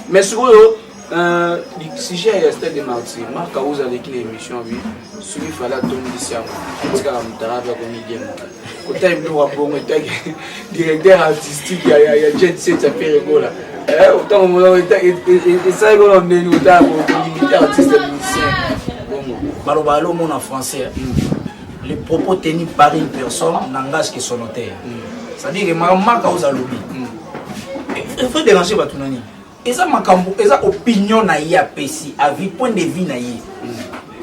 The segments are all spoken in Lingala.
Mais si j'ai resté de Marty, Marc a osé avec une émission, oui, celui qui fallait attendre d'ici à moi. Parce qu'à Moutara, il y a une idée. Quand il y a un directeur artistique, il y a Jet Set, ça fait rigoler. Autant que ça, on a limité artiste et musicien. Balobalo, mon en français. Les propos tenus par une personne n'engagent que son auteur. C'est-à-dire que Marc a osé lobby. Il faut déranger Batounani. Et ça, ma opinion na y a pesi, avis point de vue na y.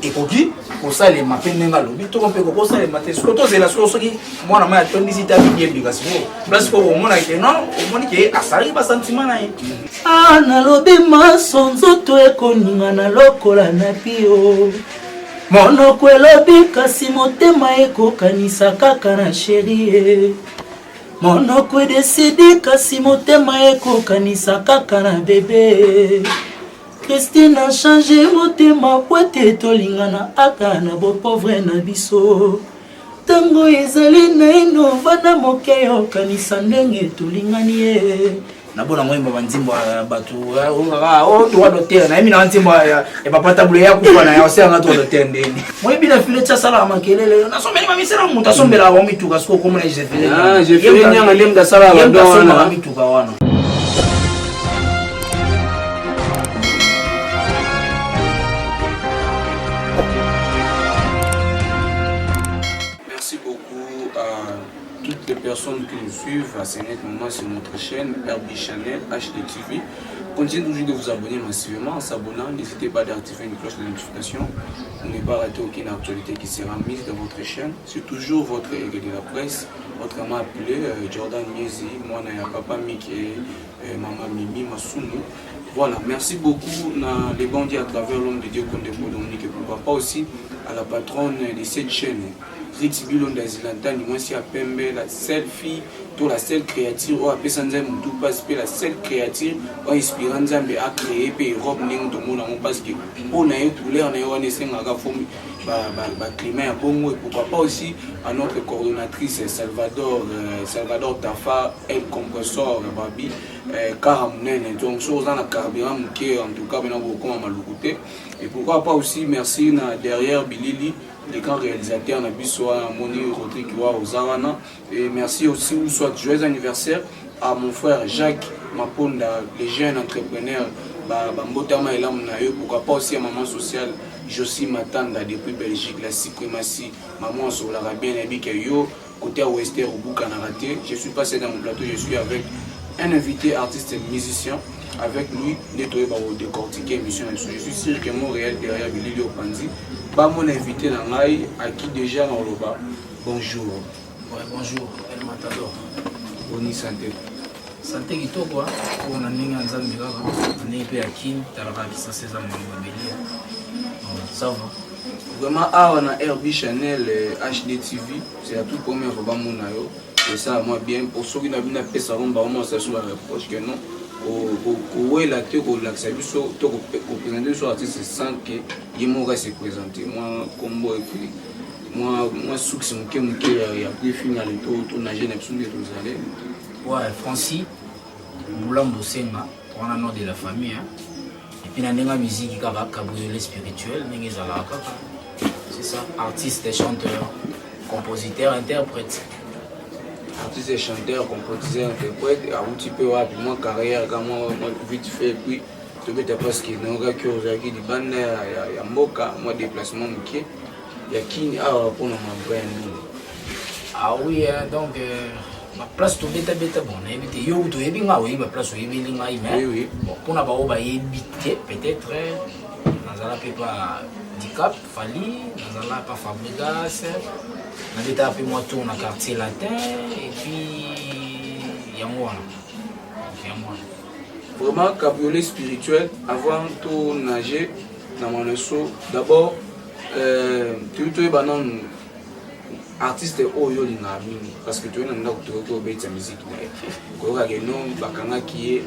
Et pour qui? Pour ça, les mappés n'enga lobby. Tout le monde peut ça les mater. Ce que c'est la chose qui, moi, na ma attendez si t'as bien obligation. Parce que au moins que non, au moins que à ça arrive à sentiment na y. Ah, na lobby ma sonzo to ekoninga na lokola na pio. Monoko elobi kasi motema ekokanisa kaka na chérie. Monoko décidé kasi motema ekokanisa kaka na bébé. Christine a changé motema kwete tolingana aka na bo pauvre na biso. Tango ezali na ino vana moke yokanisa ndenge tolingani ye. Nabona mwimba banzimbo batu droit d'auteur na mina nzimbo ya papa tabule ya kufa na ya senga droit d'auteur ndeni mwebi na file tsa sala makelele na someli mamisera muta sombela wa mituka siko komona je file je file nyanga lemda sala wa wana mituka wana. Toutes les personnes qui nous suivent à ce moment sur notre chaîne RB Channel HDTV. Continuez toujours de vous abonner massivement. En s'abonnant, n'hésitez pas d'activer une cloche de notification pour ne pas rater aucune actualité qui sera mise dans votre chaîne. C'est toujours votre aigle de la presse, votre amant appelé Jordan Miezi, moi Naya Papa Mick et Maman Mimi Masumu. Voilà, merci beaucoup les bandits à travers l'homme de Dieu Condé Dominique et pourquoi pas aussi à la patronne de cette chaîne. Rix Bilonda Zilantani, moi si à Pembe, la seule fille, la seule créature, ou à Pessanzem, tout passe, la seule créature, ou inspirant Zambé à créer, puis Europe, tout le monde, parce que on a eu couleur, on a eu un climat à Bongo, et pourquoi pas aussi à notre coordonnatrice Salvador Tafa, elle compressor, Babi, Karamounen, donc chose dans la carburant, qui en tout cas, maintenant, beaucoup à Maloukoute, et pourquoi pas aussi, merci derrière Bilili. Les grands réalisateurs, Nabissoa, Moni, Rodrigue, Ozawana. Et merci aussi, ou soit joyeux anniversaire à mon frère Jacques Maponda, les jeunes entrepreneurs, Mbotama et Lamnayo, pourquoi pas aussi à maman sociale, Josie Matanda, depuis Belgique, la suprématie, maman sur l'Arabien, Nabikayo, côté à Wester, au Boucanaraté. Je suis passé dans mon plateau, je suis avec un invité artiste et musicien. Avec lui, nettoyer par décortiquer émission. Je suis sûr que Montréal derrière Billy Opanzi. Mon invité dans l'ail, à qui déjà dans le bas. Bonjour. Ouais, bonjour, El Matador. Bonne santé. Santé qui toi quoi? On a mis un zambie là, on est peu à qui, t'as la qui ça c'est un ça va. Vraiment, on a RB Channel HDTV, c'est la toute première fois que je et ça, moi bien, pour ceux qui n'ont pas fait ça, on va ça sur la reproche que non. Où est la théorie de l'accès to représenter sur l'artiste sans que il m'aurait se présenter moi combo et puis moi succès mon il y a plus fini le tout nager n'absolu de tous aller ouais Francis Boulambo Senga pour un nom de la famille et puis la musique qui a cabriolet spirituel c'est ça artiste chanteur compositeur interprète. Artiste et chanteur, compositeur, interprète, un petit peu rapidement carrière, quand moi vite fait, puis je vais te parce qu'il y a un gars qui a dit il y a Moka, moi déplacement, il y a qui a pour nous ah oui, donc ma place tout bête bon, éviter yo tout et bien oui, ma place où il oui bon pour n'a pas éviter peut-être dans la pas handicap, Fali, dans la pas Fabregas. On a tapé moi tout dans le quartier latin et puis il y a moi. Vraiment cabriolet spirituel avant tout nager dans mon saut. D'abord tu es banan artiste oyo linga parce que tu es dans notre musique ko ga non bakanga qui est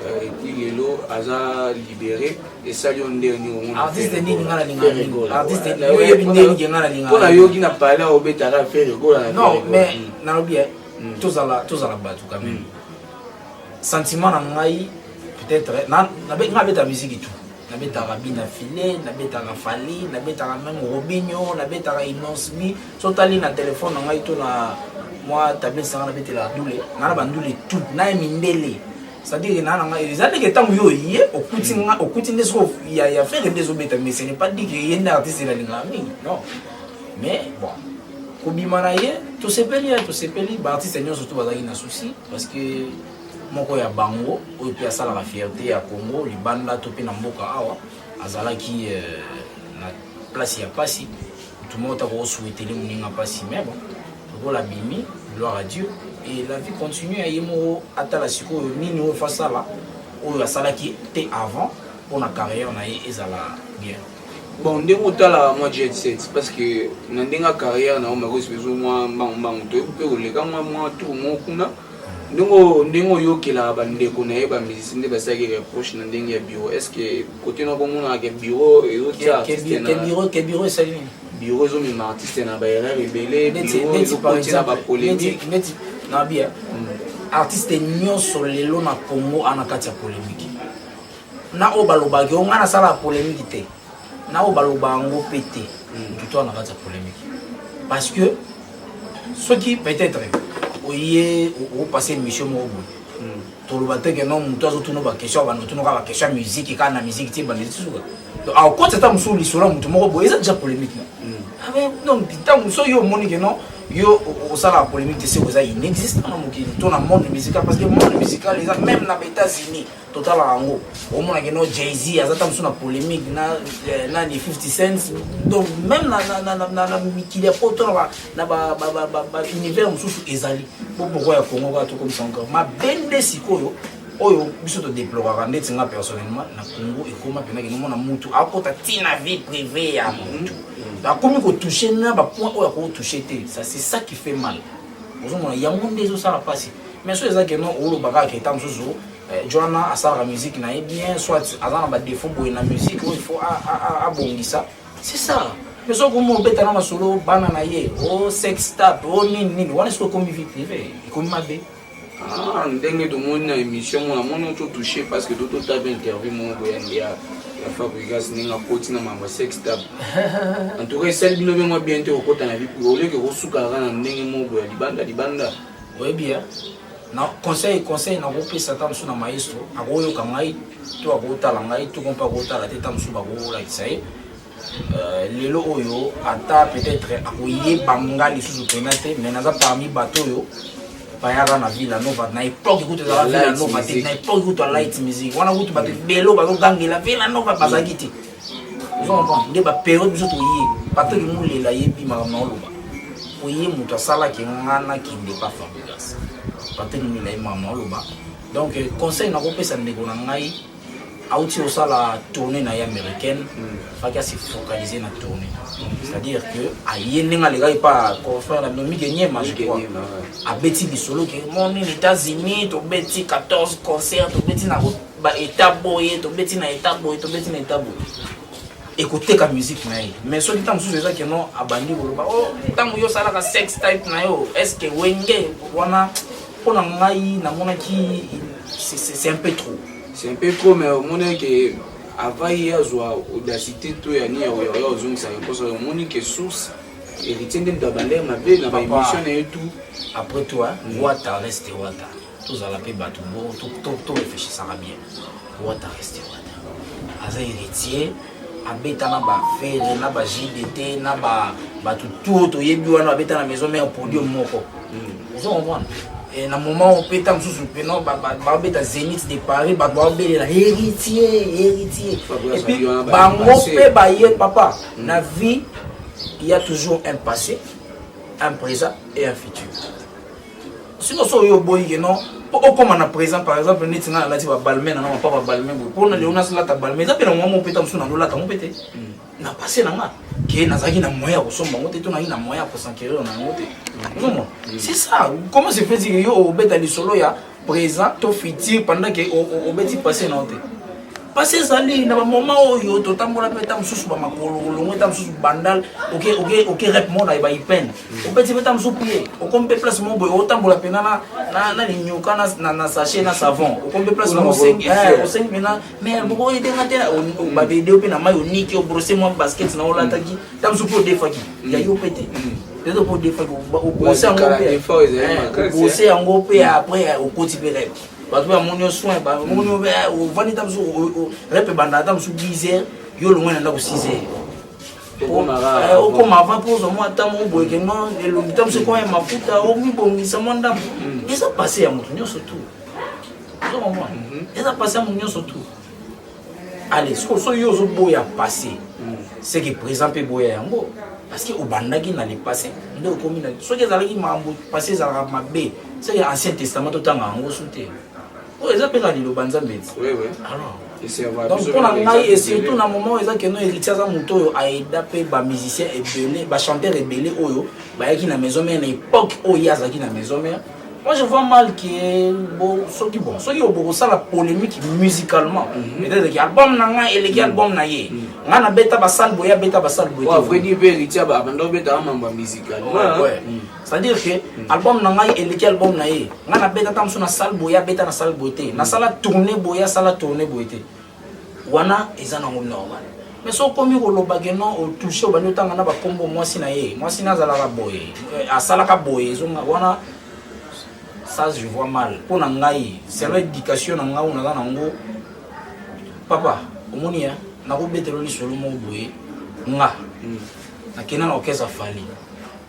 et puis Lelo a libéré et ça yon dernier artiste ni ngala linga artiste ni ngala linga pour la yogi n'a pas là au betara faire non mais na bien tous à la batu quand même sentiment na ngai peut-être nabeta musique et tout nabeta Rabina Filé nabeta Rafali nabeta même Robinho nabeta Inosmi sotali na téléphone ngai to na moi tablette ça nabeta la doule na bandule tout na mindele c'est-à-dire na nga ils allaient que tant yo yé okuti ndeso ya faire des obeta mais ce n'est pas dit que y a artiste la linga non mais bon Kobimanaye, tout se peli, artiste ñoo surtout bazaki na souci parce que moko ya bango oyo pe asala la fierté ya Congo libanda to pe na mboka awa azalaki na place ya pasi tout le monde a souhaité les moninga pasi mais bon la bimi gloire à Dieu et la vie continue à yemo atala siko nini o fa sala oyo asalaki te avant pour na carrière na ezala bien. Bon, ndenge otala moi jet set parce que na ndenga carrière na oma besoin moi mbang to pe koleka moi tout mo kuna ndenge yokela bandeko na yeba musicien nde basaki reproche na ndenge ya bureau est-ce que côté na komona ke bureau et autres artistes na ke bureau salini bureau zo mi artiste na ba erreur rebelle bureau par exemple ba polémique na bien artiste nyonso lelo na Congo anakati ya polémique na obaloba ke ngana sala polémique te na obaloba ngo pété tout en avance polémique parce que ceux qui peut-être au passer une mission mo to lo bateke non muto azo tuno ba question ba tuno ka ba question musique kana musique ti ba ndetsu donc au côté ta musuli sur muto mo bo eza déjà polémique ah mais non ta muso yo monique non yo au sala polémique c'est ça inexistant dans le monde musical parce que le monde musical même dans les États-Unis total rango au monde que no Jay-Z azata musuna polémique na 50 Cent donc même na mikili ya poto na ba univers mususu ezali pourquoi ya Congo ba to comme ça encore ma bende sikoyo oyo biso to déplorer ndeti nga personnellement na Congo et comment pena que nous mona mutu akota tina vie privée ya mutu comme qu'on touche na ba point oyo ko toucher te ça c'est ça qui fait mal ozomona yango ndezo ça la passe mais so ezaki non olo baka ke tam sozo Joanna a sa musique na bien soit azana ba défaut boy na musique il faut abongisa c'est ça mais so comme beta na solo bana na ye o sex tap o nini wana so comme vie privée comme mabe ah ndenge to mona émission mona to toucher parce que toto tabe interview mon boyandia la fabrication ninga koti na mama sex tap en tout cas celle bino moi bien te okota na vie pour ole que rosuka na ndenge mo boya libanda oui bien na conseil na rope satan sur na maestro agoyo kangai to agota la ngai to kompa gota la teta msuba go like say lelo oyo ata peut-être akoye bangali sous penate mais naza parmi bateau yo bayaka na villa nova na époque écoute la villa nova na époque écoute la light music wana kutu bato belo bazo gangela villa nova bazakiti vous comprenez nde ba période biso to yi bato ki mulela yebi makama oloba oye mutu asala ki ngana ki nde pas fabrikas bato ki mulela yebi makama oloba donc conseil na kopesa ndeko na ngai auti osala tournée na américaine faki se focaliser na tournée c'est-à-dire que aye ninga les gars pas confrère la nomi gagner je crois a beti bisolo que mon les États-Unis to beti 14 concerts to beti na ba état boy to beti na état boy écouter la musique na mais so ditam sous ça que non abandi boloba oh tant yo sala ka sex type na yo est-ce que wenge wana pona ngai na mona ki c'est un peu trop. C'est un peu trop, mais au monde que avant hier, audacité, tout et ni au zone ça repose au monde que source héritier de Dabander ma belle dans ma émission et tout. Après toi, Wata reste Wata. Tous à la paix Batumbo, tout réfléchir ça va bien. Wata reste Wata. Aza héritier, abeta na ba faire na ba JDT na ba tout yebi wana abeta na maison mais au podium moko. Vous comprenez? Et dans le moment où on peut être dans Zénith de Paris, on va être héritier. Et puis, papa, dans la vie, il y a toujours un passé, un présent et un futur. Si nous sommes au boy, non, comme on a présent, par exemple, nous sommes là, on va balmer, on va balmer, pour nous, on a là, balmer, ça fait un moment où on peut être dans là, on peut être. Na passé là, qui na zaki na moyen pour son bango, tu na moyen pour s'enquérir na ngote. C'est ça. Comment se fait dire yo au beta du solo ya présent to futur pendant que au beti passé na ngote. passer ezali na moment oyo totambola pe ta mususu ba makolo longo ta mususu bandal OK rep mona ba ipen opeti pe ta mususu pied okombe place mo boy otambola pe na linyoka na sachet na savon okombe place mo sengi mena mais boko ide ngate ba video pe na mayo niki o brosser mo basket na ola taki ta mususu po defaki ya yo pete dedo po defaki o brosser ngo pe après au koti pe rep parce que mon soin ba mon o vani tam so rep banda tam so 10h yo lo ngwana na ko 6h o ko ma va pour moi tam o boy que non le tam so ko mafuta o mi bongisa monda eza passer ya mutu nyoso tu so moi eza passer ya mutu nyoso tu allez so yo zo boya passer c'est que présent pe boya yango parce que au bandaki na le passé ndo ko mina so que zalaki mambo passer za mabe c'est ancien testament to tanga ngo soute. Oui, ça peut aller le banzambet. Oui. Alors. Donc pour la et surtout dans moment ils ont que nous héritiers à moto a aidé ba musiciens et belé, ba chanteur et belé oyo, ba qui na maison mais à l'époque où il y a ça qui na maison mais moi je vois mal que bon ceux qui ont beaucoup ça la polémique musicalement. Peut-être que album nanga et les album na ye. Ngana beta ba sal boya beta ba sal boya. Ouais, vrai dire héritier ba bando beta mamba musical. Ouais. C'est-à-dire que album nanga et les album na ye. Ngana beta tam na sal boya beta na sal boité. Na sala tourner boya sala tourner boité. Wana ezana ngom normal. Mais so komi ko lobageno o toucher ba nyotanga na ba kombo mwasi na ye. Mwasi na zala ka boye. Asala ka boye zonga wana ça je vois mal pour nangai c'est l'éducation nanga on a nango papa omoni ya na ko betelo ni solo mo boye nga na kena na okeza fali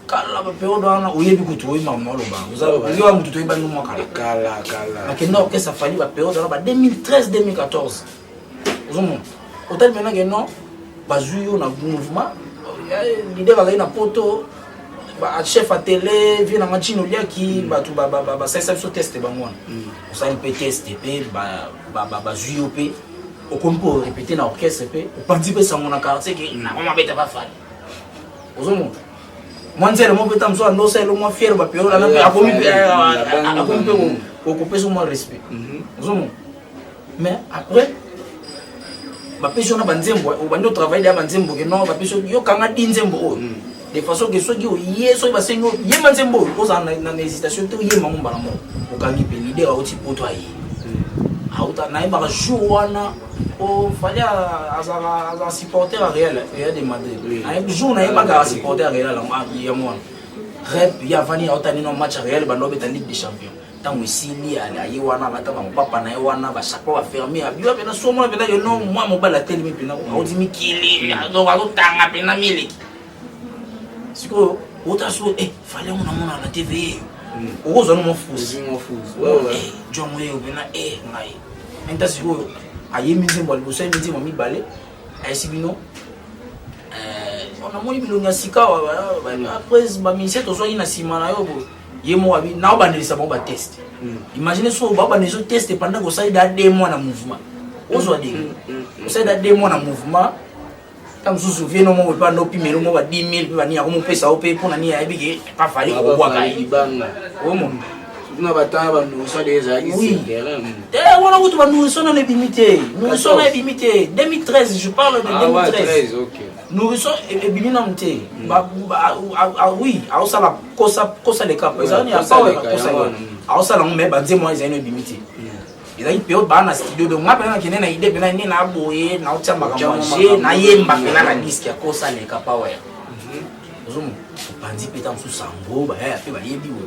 kala ba pe odana oyebi kutu oyi mama loba uzalo ngiwa mutu to iba numo kala na kena okeza fali ba pe odana ba 2013 2014 uzomo hotel mena que non bazuyo na mouvement l'idée va na poto ba chef à télé vient na chino liaki ba tu ba ça so test bango ça un peu test pe ba zuyo pe o kompo répéter na orchestre pe o pandi pe sango na quartier que na mama beta ba fali ozomo mwanzele mo beta mso ndo ça lo mo fier ba pe o na akomi pe o ko peso mo respect ozomo mais après ba peso na banzembo o bando travail da banzembo que non ba peso yo kanga dinzembo o de façon que ceux qui ont yeso ba sengo yema nzembo oza na hésitation te yema ngomba na mo okangi pe leader a oti poto ayi auta na ba jouana o fallait à supporter réel de Madrid a jour na ba ga supporter réel ya mo rep ya vani auta ni no match réel ba no beta Ligue des Champions tant aussi à y wana na tama papa na wana ba chaque fois fermé a bio pe na so mo pe na no moi mo ba la télé mi pe na o di mi kili do ba tanga pe na miliki. Si vous avez fallait on a la TV. Vous avez mon fou. Ouais. John Moye ou bien ngai. Maintenant si vous ayez mis moi vous savez mis moi balé. Ay sibino. On a moni bilonga sika après ba ministère to so ina sima na yo bo. Ye mo abi na ba nelisa ba test. Imaginez so ba nezo test pendant que ça il a 2 mois na mouvement. Vous avez dit. Ça il a 2 mois na mouvement. Tam se souvient non mo pas no pimelo mo ba 10 000 ba ni ako mo pesa o pe pona ni ya bige pa fali ko bwa kai banga o mo na batanga ba no so des aïs wala ko to ba no so na limité no so na limité 2013 je parle de 2013 OK no so e bimina mte ba oui a sala kosa le cap ça ni a pas kosa a sala mo me ba nzemo za no limité il a une période dans le studio de moi pendant qu'il y a une idée pendant qu'il y a boye na uchamba kama manger na yemba pendant la disque ya kosa le kapa wa ozomo pandi peta msu sango ba ya pe ba yebi wo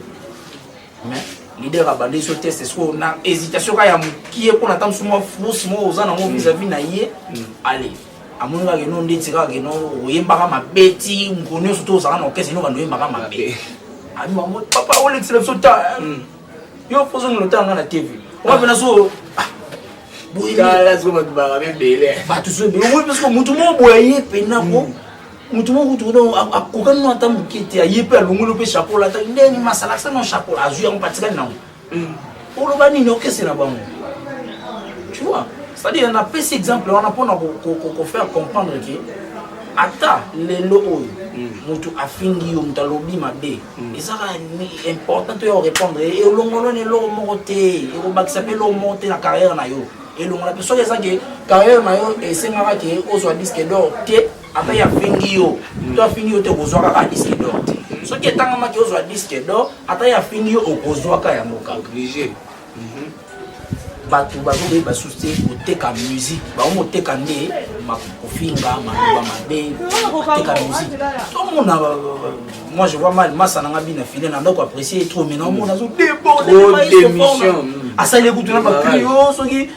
mais leader abandé sur test est-ce qu'on a hésitation ka ya mukie pour na tamsu mo flusi mo ozana mo vis-à-vis na ye allez amonga ke no ndeti ka ke no yemba kama beti mkonyo surtout ça na okese no ba no yemba kama be ami maman papa o l'exception ta yo poso no tanga na TV. On va so kala so ba ba bele ba tu so be o parce que mutu mo boye pena ko mutu mo kutu no akoka no atam kiti ayepe alungulu pe chapeau la ta ndeni masala ça non chapeau azu ya mpatika na o lo ba ni no kese na bango tu vois c'est-à-dire on a pris cet exemple on a pour nous faire comprendre que ata lelo oyo mutu afingi yo mutalobi mabe ezaka important to répondre et longolo ne lo moté et ko bakisa pe lo monter na carrière na yo elongola pe soki ezaki carrière na yo esengaka ke ozwa disque d'or te ata ya fingi yo to afingi yo te kozwa kaka disque d'or te soki etangamaki ozwa disque d'or ata ya fingi yo okozwaka yango kaka obligé. bato bazoyeba susu te koteka musique baomoteka nde kofinga maloba mabe bateka musique tomona moi je vois mal masa nanga bina file na ndako apprécier trop mais non mona zo d'émission asali kutu na bakrio soki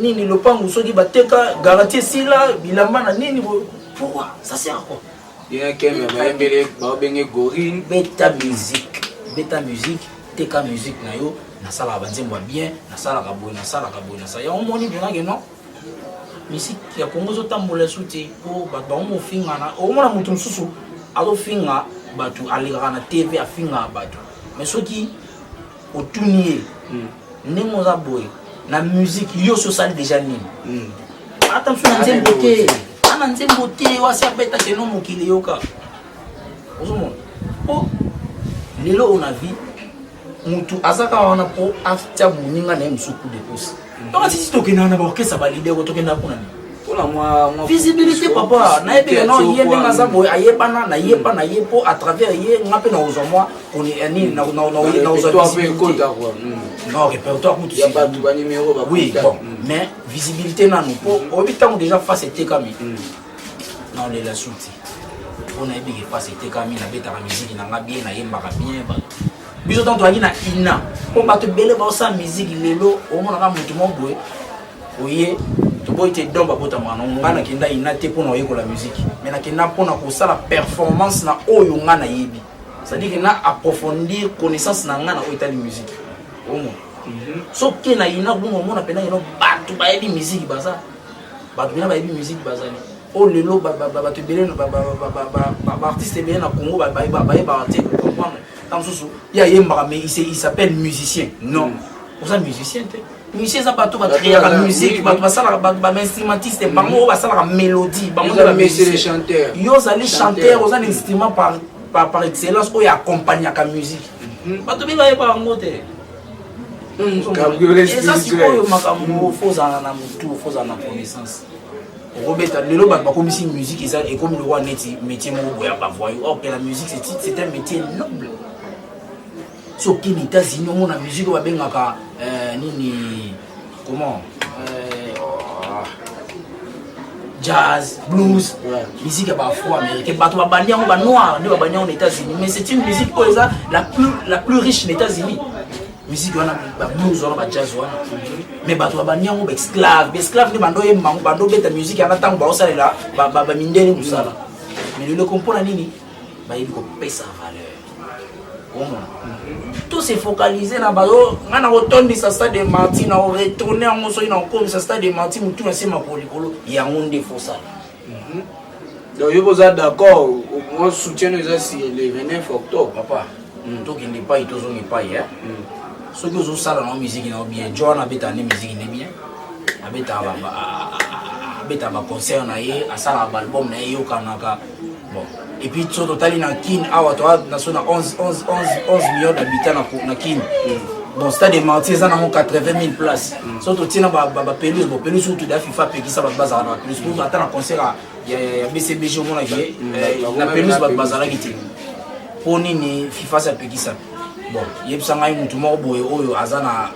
nini lopangu soki bateka garantie sila bilamba na nini pourquoi ça sert à quoi bien keme bayembele baobenge gorine beta musique teka musique na yo nasala banzembo bien nasala kaboy nasala ya omoni bien que non musique ya Congo zo tambola suti po ba mo finga na omona mutu mususu azo finga batu alira na TV afinga batu mais soki otunie ndemo za boy na musique yo so sali déjà nini attention na nzembo te ana nzembo te wasi abeta ke no mokili yoka ozomona po lelo on a vu mutu azaka wana po after muninga na msuku de posi donc si tokena na orchestre ba leader ko tokena kuna ni pour moi visibilité papa na ebe no yende ngaza boy ayebana na yeba na yepo à travers ye ngape na ozo moi on est ni na ozo visibilité non répertoire mutu ya ba tu ba numéro ba oui bon mais visibilité na nous po obitango déjà face était comme non les la souti on a bien face était comme na beta la musique na ngabie na yemba bien ba biso tanto aki na ina po bato bele ba sa musique lelo o mona ka mutu mo boy oye to boy te domba bota mwana ngana kenda ina te pona oyeko la musique mais na kenda pona ko sala performance na oyo ngana yebi ça dit que na approfondir connaissance na ngana o itali musique o mo so ke na ina bungo mona pena ino bato ba yebi musique baza bato bina ba yebi musique baza ni o lelo bato bele ba artiste bele na Congo ba te comprendre. Mais il s'appelle musicien. Non. Vous êtes musicien. Musicien, ça va créer la musique, va faire instrumentiste, va faire la mélodie. Les chanteurs. Vous allez chanter, vous avez un instrument par excellence, vous accompagnez la musique. Vous allez faire la musique. Et ça, c'est quoi le faux en connaissance. Robert, le loba ba comme si musique et comme le roi neti métier mo boya ba voyou. Or que la musique c'est un métier noble. So qui les États-Unis on a musique ba bengaka nini comment jazz, blues, musique afro américaine, bato ba bandia ba noir, ne ba bandia aux États-Unis, mais c'est une musique pour la plus riche des États-Unis. Musique wana ba blues wana ba jazz wana mais bato ba banyango ba esclave ni bando ye mango bando beta musique ana tango ba osalela ba mindele musala mais le comprendre nini ba yebi ko pesa valeur tout se focaliser na bayo ngana otondi sa stade de Martin na retourner en moso ina encore sa stade de Martin mutu na sema ko likolo ya ngonde fosa donc vous êtes d'accord moi soutien nous aussi le 29 octobre papa to qui n'est pas itozo n'est pas hier ce que vous savez dans la musique bien John habite en musique bien habite à concert na ye à ça album na yo kanaka bon et puis tout total in kin awa to na 11 millions d'habitants na kin bon stade de Martyrs ça na 80 000 places surtout tina ba pelouse surtout da FIFA pe qui ça va bazar na pelouse pour attendre un concert ya BCBG on a qui na pelouse ba bazar qui ti poni ni FIFA ça pe qui ça bon yebisanga mutu moko boye oyo azana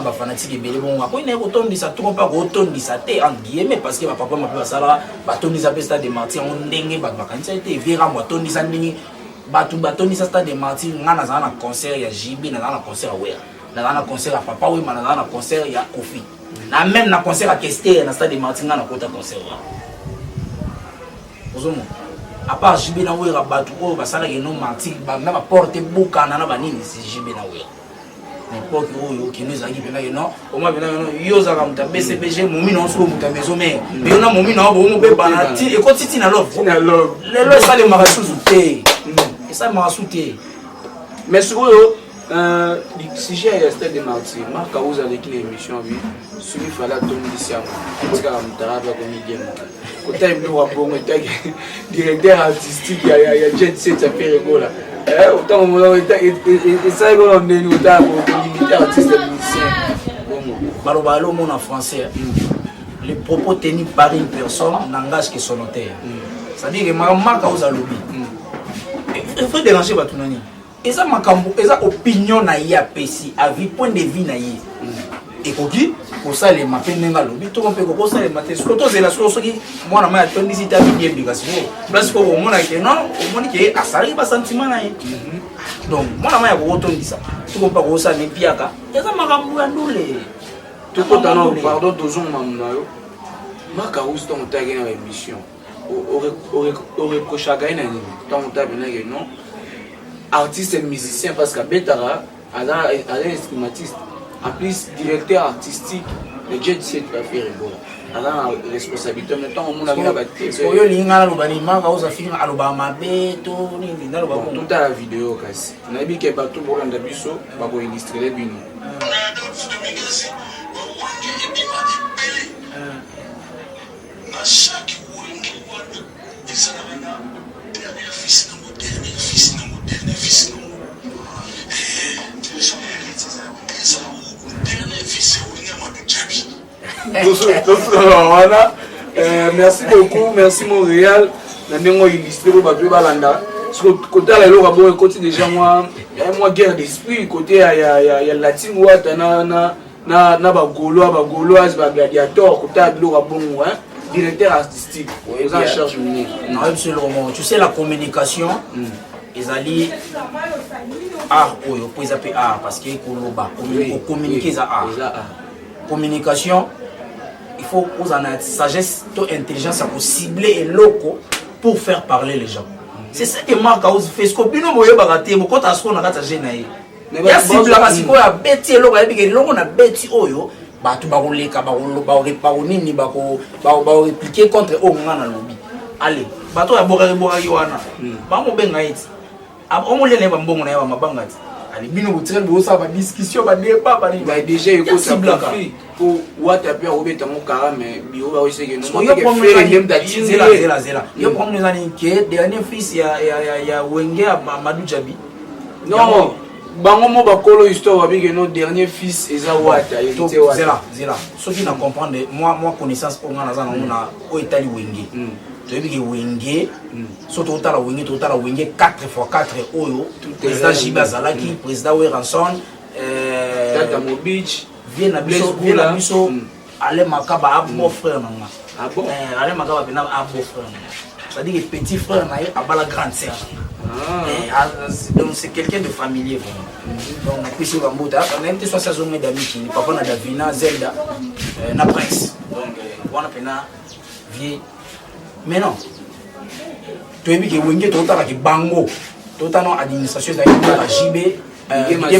ba fanatique ebele bongo ko ina kotondisa trop pas kotondisa te en guillemets parce que ba papa ma pe sala ba tondisa pe stade de Martyrs on ndenge ba kanisa te vera mo tondisa ndenge batondisa stade de Martyrs ngana za na concert ya JB na na concert ya na concert ya papa we na na concert ya Kofi na même na concert ya Kester na stade de Martyrs ngana kota concert wa ozomo à part JB na wera batu o basala ke no Martyrs ba na ba porte buka na ba nini si JB na wera n'importe où qui nous a dit que non au moins yo za ka BCBG momi na so muta maison mais yo na momi na bo mo be banati e ko titi na love le lo ça le marasu te et ça marasu te mais sur si j'ai resté de Martyrs marque vous avec l'émission oui celui fallait donner ici à parce que mutara ba comédien côté me wa bongo directeur artistique il y a Jet Set à faire là autant on et ça on est nous t'a pour limiter artiste musicien bon Baloba l'homme en français. Les propos tenus par une personne n'engagent que son notaire. C'est-à-dire que ma cause à lobby. Il faut déranger Batunani. Et ça, ma opinion na y a péci, à vie, point de vue na y. Et qui pour ça les matin n'enga lobby, tout on peut pour ça les matin. Ce que toi c'est la chose qui moi na ma tondi si ta vie obligation. Parce que au moins que non, au moins que à ça pas sentiment na y. Donc moi na ma ya ko tondi ça. Tout on pas ko ça ne piaka. Et ça ma kambu ya ndule. Tout autant pardon dozon mamunayo. Ma carus ton tag dans l'émission. Au reproche à gagner ton tag non. Artiste et musicien parce qu'à Betara, elle est instrumentiste. En plus, directeur artistique, le jet set va faire bon. Elle a la responsabilité. En même temps, on a mis la bataille. Tout à la vidéo, on a vu qu'il y a bateau pour l'un d'Abisso, pour illustrer les bines. Voilà. Merci beaucoup, merci Montréal. Nous avons illustré le bateau Balanda. Côté là, le côté déjà moi guerre d'esprit. Côté il y a latin na bagauloise gladiateur. Côté là, bon directeur artistique. Ils en charge minier. Non, absolument. Tu sais la communication. Ils allaient art, ils appellent art parce qu'ils communiquer ça art. Communication, il faut qu'on ait sagesse, intelligence pour cibler et loco pour faire parler les gens. C'est ça que Marc a fait. Ce qu'on a baraté, mais quand on a raté, il y a cible parce qu'on a bêti l'eau, on a bêti oyo, bah tu vas rouler, bah réparer, bah répliquer contre au moment lobby. Allez, bah toi boire yoana, bah mon bengaït. On m'a dit que bon na ma bangati. Ali bino butrel bo sa ba discussion ba débat ba déjà il faut savoir pour WhatsApp ya obeta mon cara mais bio ba aussi que non faire game d'attitude zela yo prendre les années que dernier fils ya Wenge Amadou Djabi non bango mo ba kolo histoire avec que non dernier fils eza wata zela ceux qui n'ont comprendre moi connaissance on a na o etali Wenge tu as vu que Wenge, surtout au Wenge 4x4 Oyo, président Jiba Zalaki, président Weranson, Tata Mobich, Viens à Bisso, allez Makaba à beau frère. Allez Makaba à beau frère. C'est-à-dire que petit frère a la grande sœur. Donc c'est quelqu'un de familier. Donc puis sur Bambouta, on a été soit sa zone d'amis qui papa na Davina, Zelda, na Prince. Donc on a pena vieux. Mais non, tu as vu que Wenge total qui bango, total non administration de la JB,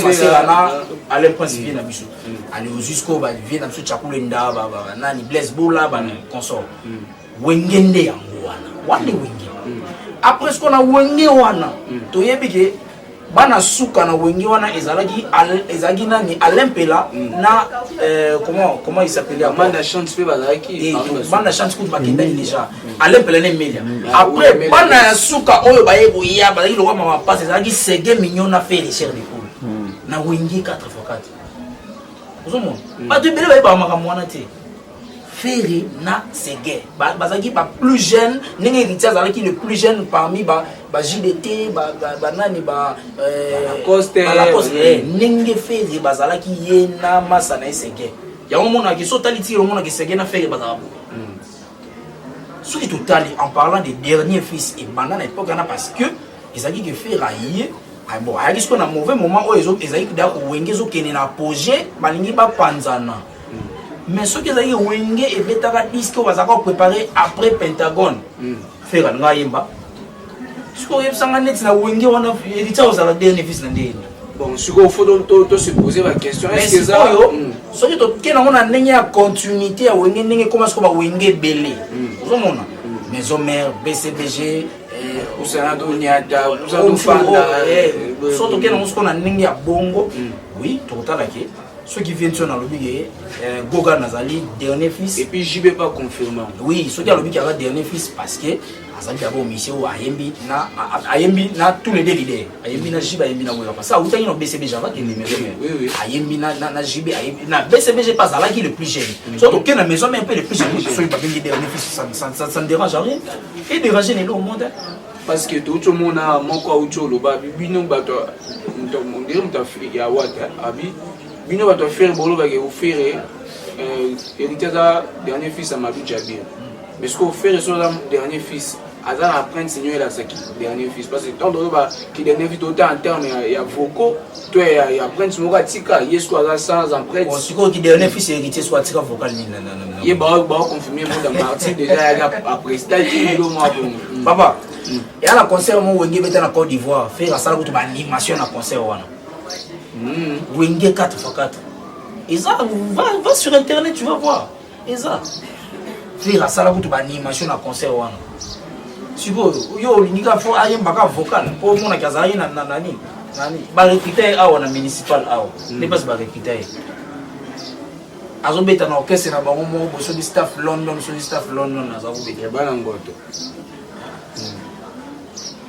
Maserana, à l'imprincipe na biso. Allez jusqu'au va vient dans ce chakulenda, nani Blaise Boula, consort. Wenge nde yango wana Wenge. Après ce qu'on a Wenge wana, tu as vu que bana suka na Wenge wana ezalaki nani Alempela na comment il s'appelait Banda chante pe bazaki banda chante coup bakenda déjà Alempela ne melia après bana suka oyo baye boya bazaki lokwa mama passe ezalaki sege mignon na faire les chairs de poule na Wenge 4x4 ozomo ba tu bele baye ba makambo wana te Ferry na Sege bazaki ba plus jeune ndenge héritier azalaki le plus jeune parmi ba JDT ba nani ba la coste ndenge Ferry bazalaki ye na masa na Sege ya mona ki so taliti le mona ki Sege na Ferry bazabo ce qui total en parlant des derniers fils et banana époque na parce que ezaki que Ferry bon ayaki ce qu'on a mauvais moment où ezaki da Wenge zo kene na projet balingi ba panzana. Mais ce que vous Wenge et Betara disent que vous avez préparé après Pentagone. Faire un gaïmba. Ce que vous avez dit, c'est que Wenge a la dernière fils. Bon, ce qu'il faut se poser la question, est-ce que ça ce que vous avez une continuité à Wenge, comment est-ce que vous Wenge belé? Vous avez Maison Mère, BCBG, Ousanado Niata, Ousanado Fanda. Surtout que nous avons un bongo. Oui, tout à l'heure. Ceux qui viennent sur le lobby, Goga Nazali, dernier fils. Et puis j'y vais pas confirmer. Oui, ceux qui ont le lobby qui a dernier fils parce que azali d'abord monsieur ayembi na tous les deux leaders ayembi na jibe ayembi na boya parce que ça utangi no BCB Java qui est maison ayembi na jibe ayembi na BCB j'ai pas là qui le plus jeune surtout que la maison même un peu le plus jeune so il va venir dernier fils ça ne dérange rien et déranger les au monde parce que tout le monde a mon quoi autre le ba bino bato on dirait on fait ya wata abi bino bato faire bolo ba ke offrir héritage dernier fils à Mabou Jabir mais ce qu'on fait sur le dernier fils Azar apprendre Seigneur la Saki dernier fils parce que tant d'autres qui dernier fils autant en termes il y a vocaux toi il y a apprendre ce mot tika yes quoi sans emprunter ce qui dernier fils héritier soit tika vocal ni il ba confirmer moi dans partie déjà après stage le mois papa et à la concert mon Wenge beta na Côte d'Ivoire faire ça pour animation na concert wana Wenge 4x4 et ça va sur internet tu vas voir et ça faire ça pour animation na concert wana suppose yo linika fo ayemba ka vocal pour mon akazari na nani ba recruter awa na municipal awa ne pas ba recruter azobeta na orchestre na bango mo so di staff London azobeta bana ngoto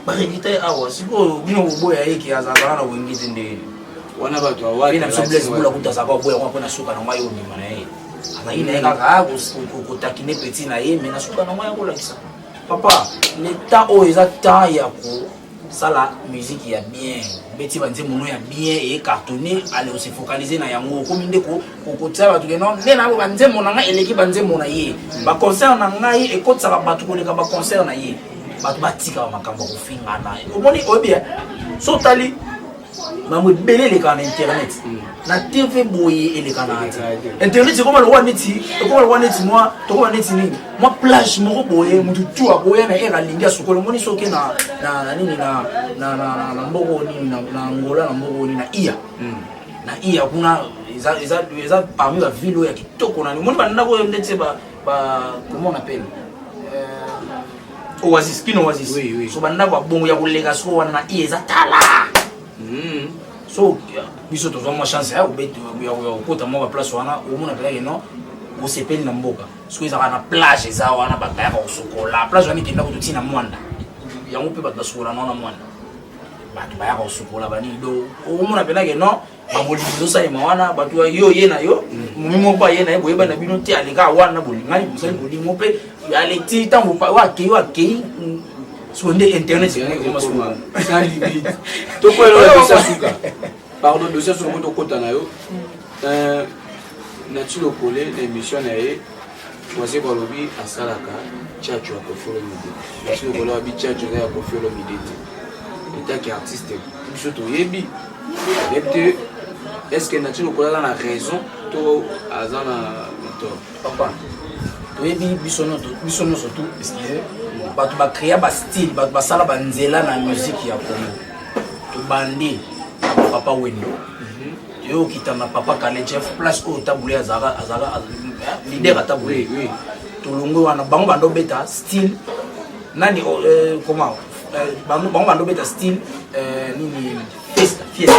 ba recruter awa suppose bino boya yeki azabana na Wenge tende wana bato awali na so bless bula kutaza kwa boya kwa na suka na mayo ni mana yeye ana ile kaka ko takine petit na yeye mais na suka na mayo ko lakisa papa le temps où ils attendent ya ko ça la musique ya bien beti banze mono ya bien et cartonné aller se focaliser na yango comme ndeko ko tsaba tu non ndena ko banze mona nga eleki banze mona ye ba concert na ngai e ko tsaba batu ko leka ba concert na ye batu batika makambo ko finga na omoni obia so tali mamu belé les canaux internet na TV boye et les canaux internet c'est comme le one net moi to one net ni moi plage moko boye mutu tu aboye na era lingia sokolo moni soke na nini na mboko ni na Angola na mboko ni na iya kuna eza parmi la ville ya kitoko na moni banda ko ndetse ba comment on appelle Oasis kino Oasis so banda ko bongo ya kolega so wana na iya eza tala so biso tozo mo chance ya obeto ya kota mo ba place wana o mona pela non o sepeli na mboka so ezaka na plage eza wana bakaya ko sokola plage wana kenda ko tina mwanda yango pe ba sokola na mwanda batu baya ko sokola bani do o mona pela non ba boli dosa ema wana batu yo ye na yo mimo ba ye na boye ba na bino ti aleka wana boli ngani musali boli mo pe ale ti tambo pa wa ke sur internet c'est sans limite to ko lo de sasuka pardon de sasuka to kota na yo na tilo kole l'émission na ye voici ba lobi asalaka chacho ko follow midi na tilo kole abi chacho ya ko follow midi eta ki artiste biso to yebi et est-ce que na tilo kole na raison to azana to papa to yebi biso no surtout excusez batu ba créer ba style batu ba sala ba nzela na musique ya Congo to bandi papa Wendo yo kitana papa Kale Jeff place au tabule azara leader à tabule to longo wana bango bando beta style nani comment bango bando beta style nini fiesta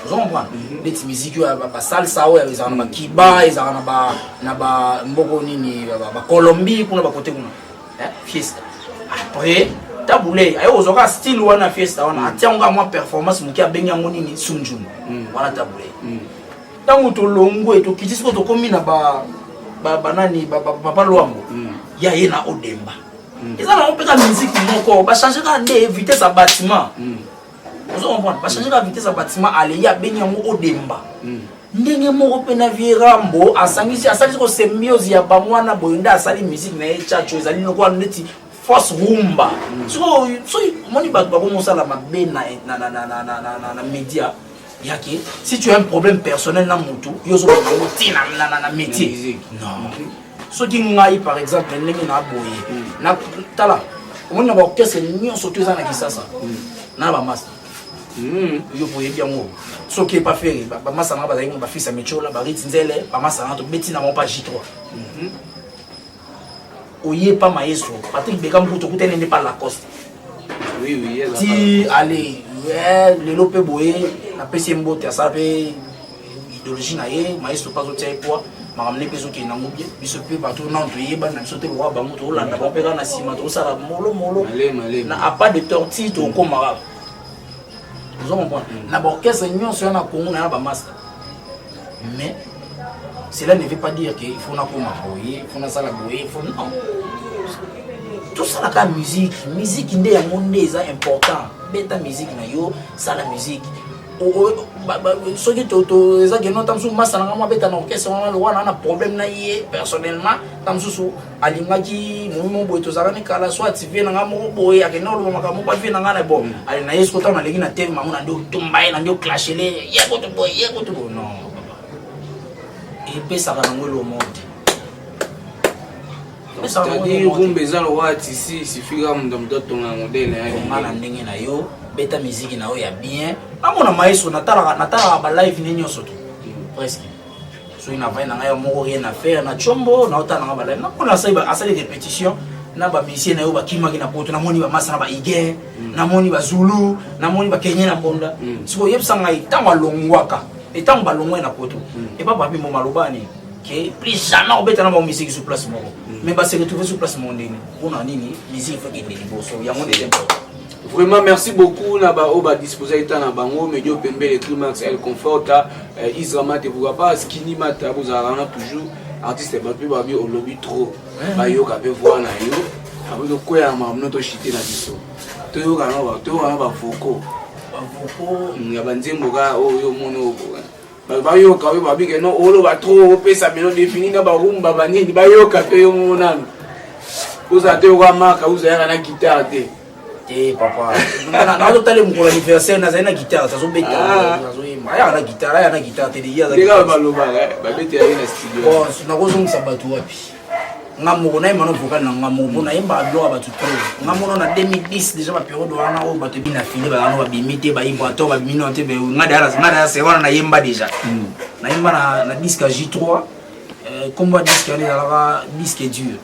comprendre les musique ba salsa ou ezana ba kiba ezana na ba mboko nini ba Colombie kuna ba côté kuna fiesta après tabule ayo ozoka style wana fiesta wana atianga moi performance muki abengi yango nini sunjum wana tabule tangu to longo eto kitisi to komi na ba nani papa Luambo ya yena odemba ezana on peka musique moko ba changer ka de vitesse à bâtiment ozo comprendre ba changer ka vitesse à bâtiment ale ya bengi yango odemba ndenge moko pe na Vierambo asali ko symbiose ya ba mwana boyenda asali musique na ye chacho ezali noko neti force rumba so moni ba ko mosala mabe na média yaki si tu as un problème personnel na mutu yozo ko tina na métier non so ki ngai par exemple ndenge na boye na tala moni ba orchestre nyonso to ezana kisasa na ba master yo boye yango so qui est pas fait ba massa na ba zaingo ba fils amechola ba ritsinzele ba massa na to betina mo pa J3 oye pas maestro Patrick Bekam ko kutene ne pas Lacoste oui ti allez le lope boye na PC mbote asape idéologie na ye maestro pas otia quoi makamne peso ki nango bien biso pe partout non to yeba na biso te wa bango to landa ba peka na sima to sala molo na a pas de tortille to komara vous comprenez na orchestre nyonso na Congo na ba master mais cela ne veut pas dire qu'il faut na koma boyer il faut na sala boyer il faut non tout ça la musique nde ya monde est important beta musique na yo ça la musique soki to ezaki no tamsu masana ngama beta na orchestre wana na problème na ye personnellement tamsu alingaki momo boy to zaka ni kala soit TV na ngamo boy akena lo makamo pa vie na ngana bon ali na yesko ta na leki na TV mamuna ndio tumbai na ndio clashele yeko to boy non et pe ça va ngolo monde c'est-à-dire rumba ezalo wati ici suffit ga mndomdo tonga modèle ngana ndenge na yo beta musique na yo ya bien amona maestro natala ba live ni nyonso to presque so ina va na ngayo moko rien à faire na chombo na otana ba live na mona asali répétition na ba musicien na yo ba kimaki na poto na moni ba masa na ba ige na moni ba zulu na moni ba kenya na bonda siko yebsa ngai tango longwaka etango ba longwe na poto e ba babi mo malobani que plus jamais on bête na musique sur place moko mais ba se retrouver sur place mon ndeni on a nini musique faut qu'il y ait des bosso ya mon des vraiment merci beaucoup na ba oba disposer état na bango medio pembe le climax el conforta Israma te pourra pas skinny mata vous arana toujours artiste ba pe ba bi au lobby trop ba yo ka pe voir na yo avec le quoi ma noto chité na biso to yo kana ba foko ya banzembo ka o yo mono bayoka oyo babike no oloba trop opesa melo défini na barumba banini bayoka pe yo monano oza te okamaka ozayaka na guitare te papa nazotala mokolo anniversaire nazali na guitare tazobeta nazoyemba ayaka na guitare te deka balobaka babeteyaki na studio nakozongisa bato wapi nga moko nayemba no vocal na nga moko nayembaka biloko bato to nga mono na 2010 déjà bapériode wana oyo bato ebi na file bakano babimi te bayimba to babimi no te nga daya se wana nayemba déjà nayemba na disque ya J3 komba disque wana ezalaka disque dur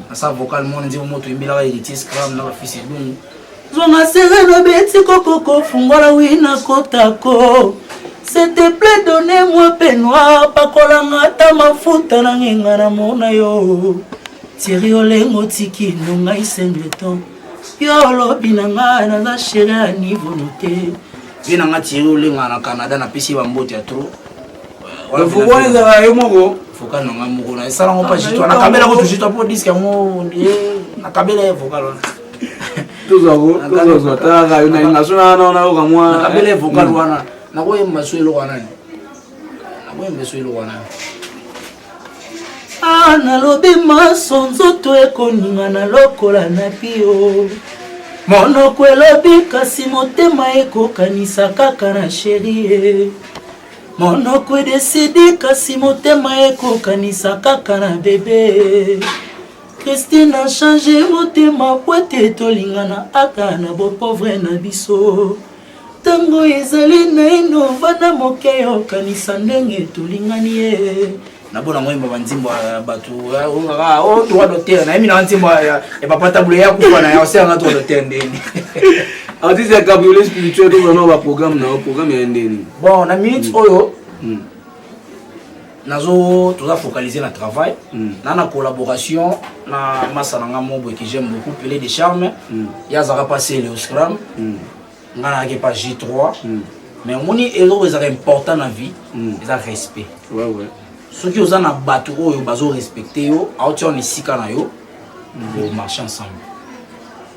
nasa vocal mona nzembo moto oyembelaka héritier scram na bafils elungu zonga sereno beti kokoko fungola wina kotako c'était plein donnez-moi peignoir pakolanga ta mafuta na ngenga na mona yo Thierry olengo tiki no ngai singleton yo lobi na nga na chéri à niveau noté ye na nga Thierry olenga na Canada na pesi ba mbote ya trop vous voyez ça yo moko vocal na nga moko na sala ngo pa jitwa na kabela ko jitwa po disque ngo na kabela vocal wana tozo ta yo na national na o kamwa na kabela vocal wana na ko yemba swelo wana nalobi maso nzoto ekoninga na lokola na pio monoko elobi kasi motema ekokanisa kaka na sheri monoko edesidi kasi motema ekokanisa kaka na bebe Christine a changé motema poete tolingana aka na bopauvre na biso tango ezali naino vana moke yokanisa ndenge tolingani ye nabona ngoyimba banzimbo bato o droit d'auteur na yemi na nzimbo ya papa tabule ya kufa na ya osanga droit d'auteur ndeni artiste ya cabriolet spirituel to vraiment ba programme ya ndeni bon na minute oyo nazo toza focaliser na travail na collaboration na masa na ngamo que j'aime beaucoup Pelé de Charme ya zara passer le scrum ngana ke pas J3 mais moni elo est important na vie c'est respect ouais ceux qui osent na bato oyo bazo respecter yo autant ni sika na yo pour marcher ensemble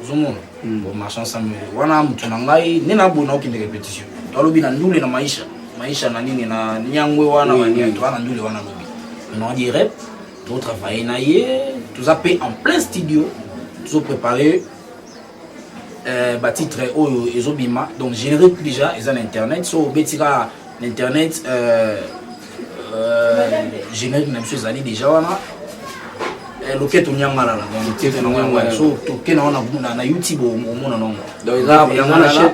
zomo pour marcher ensemble wana mtu na ngai nina bona okinde répétition alobi na ndule na maisha na nini na nyangwe wana wani to wana ndule wana lobi on dirait to travailler na ye tout appelé en plein studio tout préparer titre oyo ezobima donc générique déjà ils ont internet so betika l'internet générique na biso ezali déjà wana loketo nyangala la donc titre na ngwana so to kena wana na YouTube omona non donc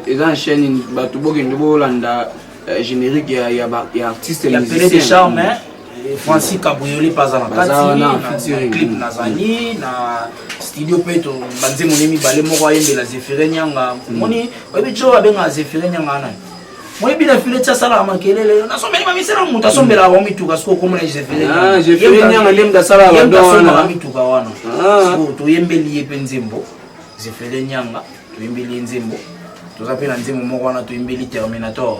ils ont chaîne bato bokende bolanda générique ya artiste ya Pelé de Charme Francis Cabrioli paza na kati clip nazali na studio peto banze monemi bale moko ayembela Zéphiré Nyanga moni oyebi cho abenga Zéphiré Nyanga na moi bien filé ça sala makelele na sombeli mami sera muta sombela ba mituka siko comme je fais ah je fais nyanga lem da sala ba dona mituka wana siko to yembeli epenzembo je fais nyanga to yembeli nzembo to zapela nzembo moko wana to yembeli Terminator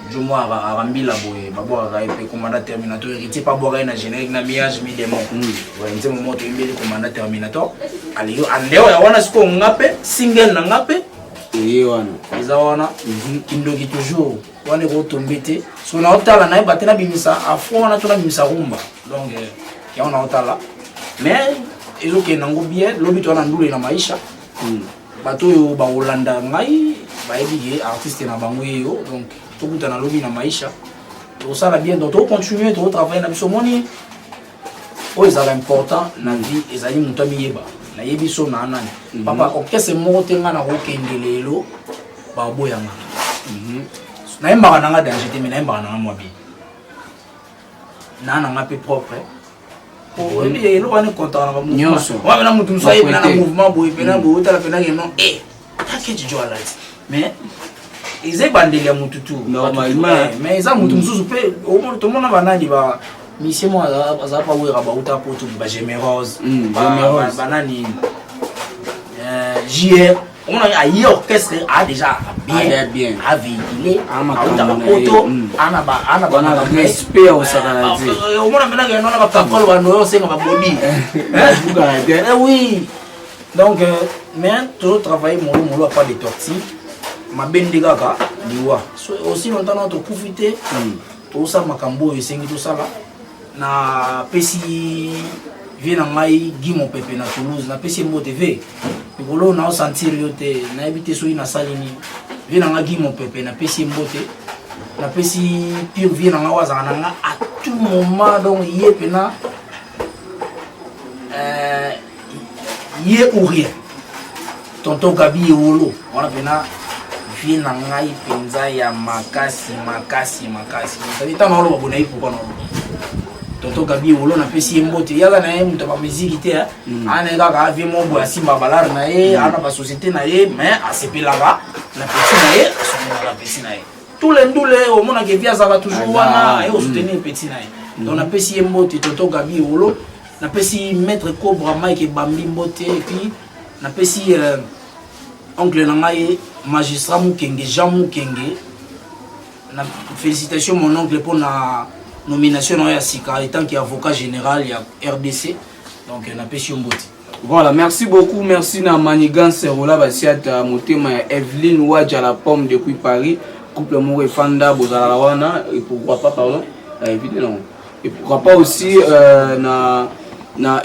je moi arambila boye babo ka epe commandant Terminator héritier pas boire na générique na miage mi démon ouais nzembo moko to yembeli commandant Terminator aliyo andeo ya wana siko ngape single na ngape eza wana kindoki toujours wana ko tombete so na otala na batena bimisa afro wana tona bimisa rumba donc ya wana otala mais ezo ke nango bien lobi to na ndule na maisha bato yo ba Holanda ngai ba ebi artiste na bango yo donc to kuta na lobi na maisha to sala bien donc to continuer to travailler na biso moni o ezala important na vie ezali mutami yeba na yebi so na nani papa okese moko tenga na kokengelelo ba boyanga na yemba na nga danger te mais na yemba na nga mwabi na nga pe propre o ebi elo wana konta na ba nyonso wa na mutu so yeba na mouvement boy pena bo tala pena ke non take jo ala mais eze bandeli ya mutu tu normalement mais eza mutu mususu pe o mo to mona banani ba Monsieur moi ça pas ouvrir ba pour tout ba gémérose banani JR on a eu orchestre a déjà bien a véhiculé ana respect au sakalati on mona maintenant que on a pas parole ba no c'est ba body oui donc mais tout travail molo pas de tortue ma bendiga ka diwa aussi longtemps on to profiter tout ça makambo esengi tout ça là na pesi vie na ngai Guimon Pepe na Toulouse na pesi mo TV bolo na sentir yote na habité so ina salini vie na ngai Guimon Pepe na pesi mbote na pesi pure vie na ngai waza na à tout moment donc yé pena yé ou rien tonton Gabi Olo on a pena vie na ngai penza ya makasi ça dit tant on lo bonai pourquoi non Toto Gabi Olo na pesi mbote yala na ye muto ba musique te ana kaka avi mobo ya simba balar na ye ana ba société na ye mais asepelaka na petit na ye asomela la petit na ye tous les ndule au mona ke via ça va toujours wana et au soutenir petit na ye donc na pesi mbote Toto Gabi Olo na pesi maître Cobra Mike Bambi mbote et puis na pesi oncle na ngai magistrat Mukenge Jean Mukenge na félicitations mon oncle pour na nomination à Sika étant qu'avocat général à RDC donc on a pêché mboti. Voilà, merci beaucoup, merci na Manigance Rola Basiata motema Evelyne Wadja la pomme depuis Paris, couple Moure Fanda Bozalawana et pourquoi pas pardon, évidemment. Et pourquoi pas aussi na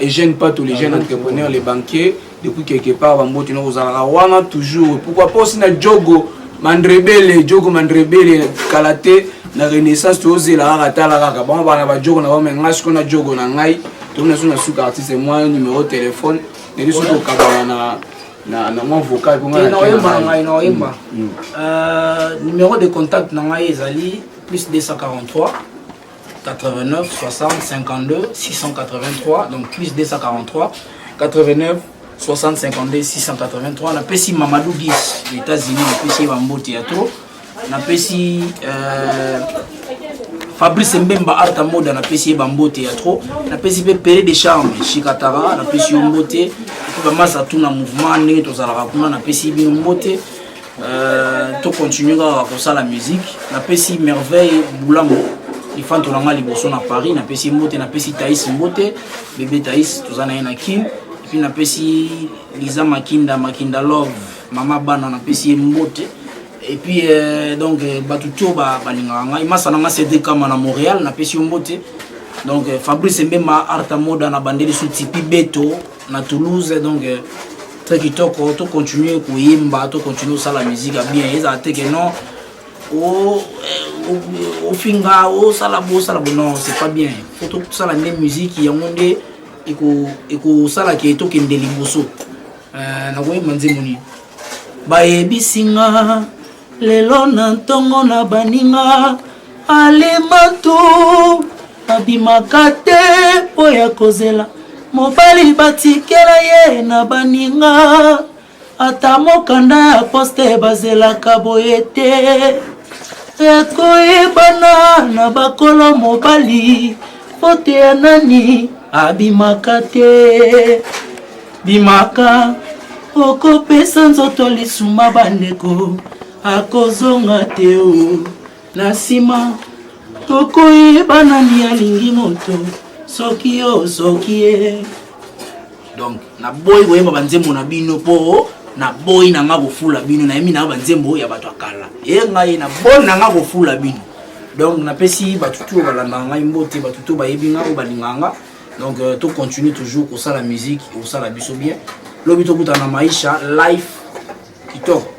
Eugène Pato les jeunes entrepreneurs les banquiers depuis quelque part Bamboti no Bozalawana toujours. Pourquoi pas aussi na Jogo Mandrebele Kalate na renaissance toze la ratala kaka bon bana ba jogo na ba mengashi kona jogo na ngai to na suna suka artiste moi numéro téléphone ne li suko kabana na mon vocal ko ngana no yemba numéro de contact na ngai ezali plus 243 89 60 52 683 donc plus 243 89 60 52 683 na pesi Mamadou Gis les États-Unis na pesi Bamboti ya to na pesi Fabrice Mbemba Arta Moda na pesi Bambote ya trop na pesi pe Péré de Charme Chikatara na pesi Mbote ko masa tout na mouvement ndenge to zala kuna na pesi Mbote to continuer ko ça la musique na pesi Merveille Boulamo il faut to nga liboso na Paris na pesi Mbote na pesi Thaïs Mbote bébé Thaïs to zana na kin et puis na pesi Lisa Makinda Love Mama Bana na pesi Mbote. Et puis donc Batuto balinga imasa na CD kama na Montréal na pesi mbote donc Fabrice Mbemba Arta Moda na bandeli sous Tipi Beto na Toulouse donc très kitoko to continuer ko yimba to continuer ça la musique bien ils attaquent que non au finga au sala non c'est pas bien faut tout ça la même musique ya monde iko sala ki to kendeli boso na ko manzi moni ba ebisinga lelo na ntongo na baninga alematu abimaka te po ya kozela mobali batikela ye na baninga ata mokanda ya poste bazelaka boye te ekoyebana na bakolo mobali fote ya nani abimaka te bimaka okopesa nzoto lisuma bandeko akozonga te o na nsima tokoyeba nani alingi moto soki o soki ye. Donc na boy koyeba banzembo na bino po na boy na nga kofula bino na yemi na banzembo ya bato akala e ngai na boy na nga kofula bino. Donc napesi batutu balanda ngai mbote batutu bayebi nga o balinganga. Donc to continue toujours pour ça la musique, pour ça la biso bien. Lobi to kutana maisha life kitoko.